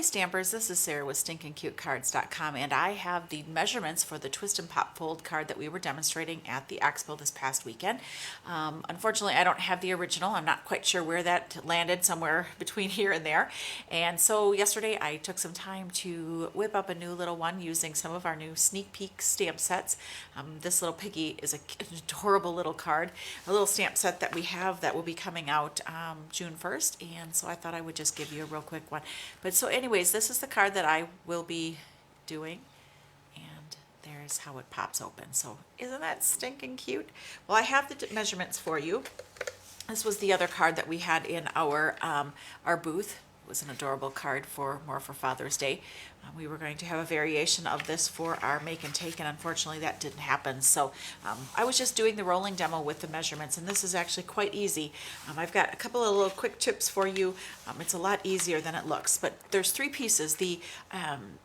Stampers, this is Sarah with Stinkincutecards.com, and I have the measurements for the Twist and Pop fold card that we were demonstrating at the expo this past weekend. Unfortunately, I don't have the original. I'm not quite sure where that landed, somewhere between here and there. And so yesterday I took some time to whip up a new little one using some of our new sneak peek stamp sets. This Little Piggy is an adorable little card, a little stamp set that we have that will be coming out June 1st, and so I thought I would just give you a real quick one. But so anyways, this is the card that I will be doing, and there's how it pops open. So isn't that stinking cute? Well, I have the measurements for you. This was the other card that we had in our booth. It was an adorable card for Father's Day. We were going to have a variation of this for our make and take, and unfortunately that didn't happen. So I was just doing the rolling demo with the measurements, and this is actually quite easy. I've got a couple of little quick tips for you. It's a lot easier than it looks, but there's three pieces. The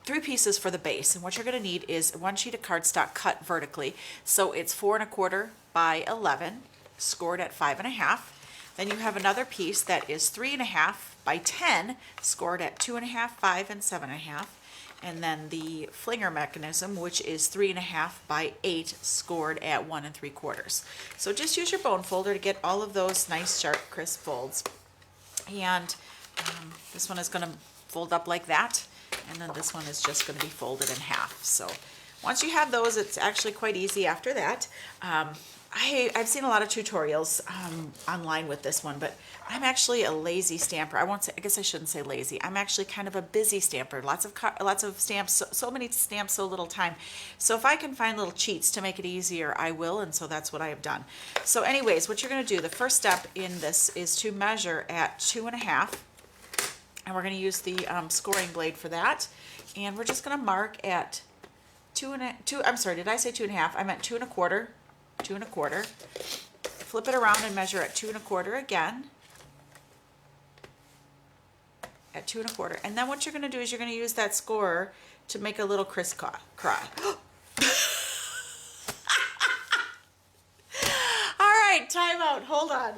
three pieces for the base, and what you're going to need is one sheet of cardstock cut vertically. So it's 4 1/4 by 11, scored at 5 1/2. Then you have another piece that is 3 1/2 by 10, scored at 2 1/2, 5, and 7 1/2. And then the flinger mechanism, which is 3 1/2 by 8, scored at 1 3/4. So just use your bone folder to get all of those nice, sharp, crisp folds. And this one is going to fold up like that, and then this one is just going to be folded in half. So once you have those, it's actually quite easy after that. I've seen a lot of tutorials online with this one, but I'm actually a lazy stamper. I guess I shouldn't say lazy. I'm actually kind of a busy stamper. Lots of stamps, so many stamps, so little time. So if I can find little cheats to make it easier, I will, and so that's what I have done. So anyways, what you're going to do, the first step in this is to measure at 2 1/2, and we're going to use the scoring blade for that. And we're just going to mark at 2 I'm sorry, did I say 2 1/2? I meant 2 1/4. 2 1/4. Flip it around and measure at 2 1/4 again. At 2 1/4. And then what you're going to do is you're going to use that scorer to make a little crisscross. All right, time out. Hold on.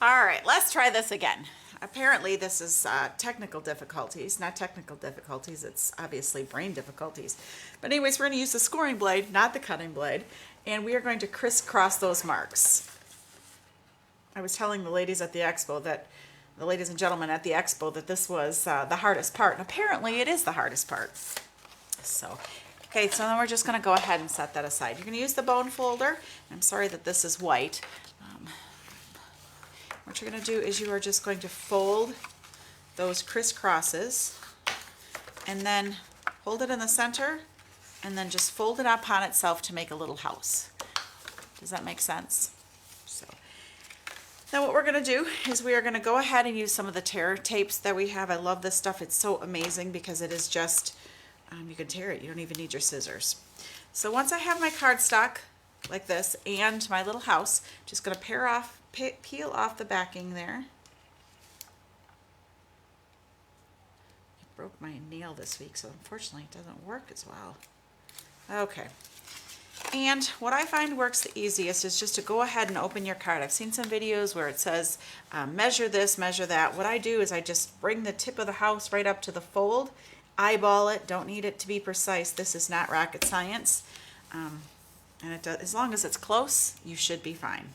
All right, let's try this again. Apparently this is technical difficulties, not technical difficulties, it's obviously brain difficulties. But anyways, we're going to use the scoring blade, not the cutting blade, and we are going to crisscross those marks. I was telling the ladies at the expo that, the ladies and gentlemen at the expo, that this was the hardest part, and apparently it is the hardest part. So, okay, so then we're just going to go ahead and set that aside. You're going to use the bone folder. I'm sorry that this is white. What you're going to do is you are just going to fold those crisscrosses and then hold it in the center and then just fold it upon itself to make a little house. Does that make sense? So now what we're going to do is we are going to go ahead and use some of the tear tapes that we have. I love this stuff. It's so amazing because it is just, you can tear it. You don't even need your scissors. So once I have my cardstock like this and my little house, just going to peel off the backing there. I broke my nail this week, so unfortunately it doesn't work as well. Okay. And what I find works the easiest is just to go ahead and open your card. I've seen some videos where it says measure this, measure that. What I do is I just bring the tip of the house right up to the fold, eyeball it, don't need it to be precise. This is not rocket science. And it does, as long as it's close, you should be fine.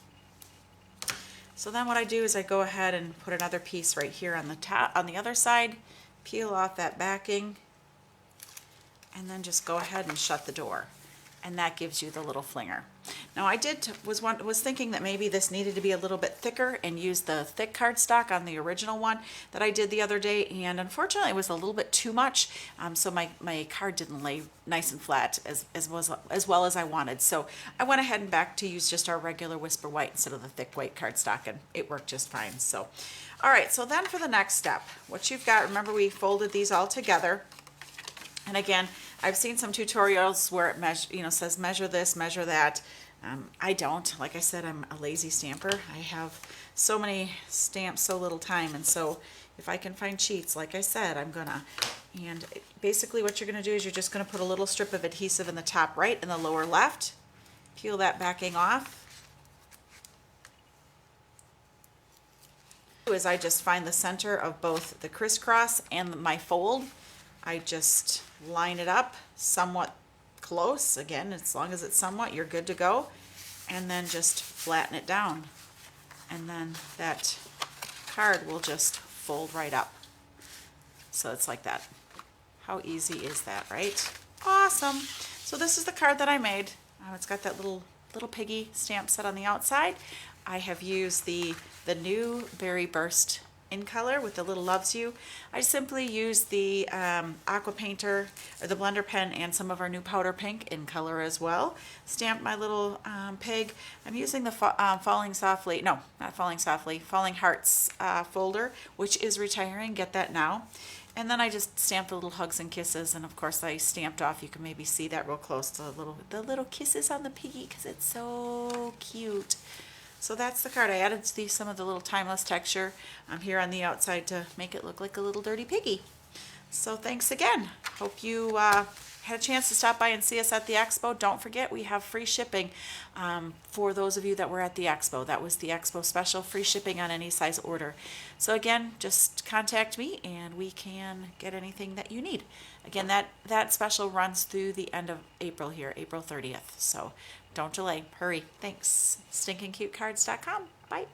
So then what I do is I go ahead and put another piece right here on the top, on the other side, peel off that backing, and then just go ahead and shut the door. And that gives you the little flinger. Now I was thinking that maybe this needed to be a little bit thicker and use the thick cardstock on the original one that I did the other day, and unfortunately it was a little bit too much, so my card didn't lay nice and flat as well as I wanted. So I went ahead and back to use just our regular Whisper White instead of the thick white cardstock, and it worked just fine. So all right, so then for the next step, what you've got, remember we folded these all together, and again, I've seen some tutorials where it says measure this, measure that. I don't. Like I said, I'm a lazy stamper. I have so many stamps, so little time, and so if I can find cheats, like I said, I'm gonna And basically what you're going to do is you're just going to put a little strip of adhesive in the top right and the lower left. Peel that backing off. Is I just find the center of both the crisscross and my fold. I just line it up somewhat close. Again, as long as it's somewhat, you're good to go. And then just flatten it down. And then that card will just fold right up. So it's like that. How easy is that, right? Awesome. So this is the card that I made. It's got that little piggy stamp set on the outside. I have used the new Berry Burst in color with the little loves you. I simply used the aqua painter or the blender pen and some of our new powder pink in color as well. Stamped my little pig. I'm using the Falling Hearts folder, which is retiring. Get that now. And then I just stamped the little hugs and kisses, and of course I stamped off, you can maybe see that real close, the little kisses on the piggy because it's so cute. So that's the card. I added some of the little timeless texture here on the outside to make it look like a little dirty piggy. So thanks again. Hope you had a chance to stop by and see us at the expo. Don't forget, we have free shipping for those of you that were at the expo. That was the expo special, free shipping on any size order. So again, just contact me and we can get anything that you need. Again, that special runs through the end of April here, April 30th. So don't delay, hurry. Thanks. Stinkincutecards.com. Bye.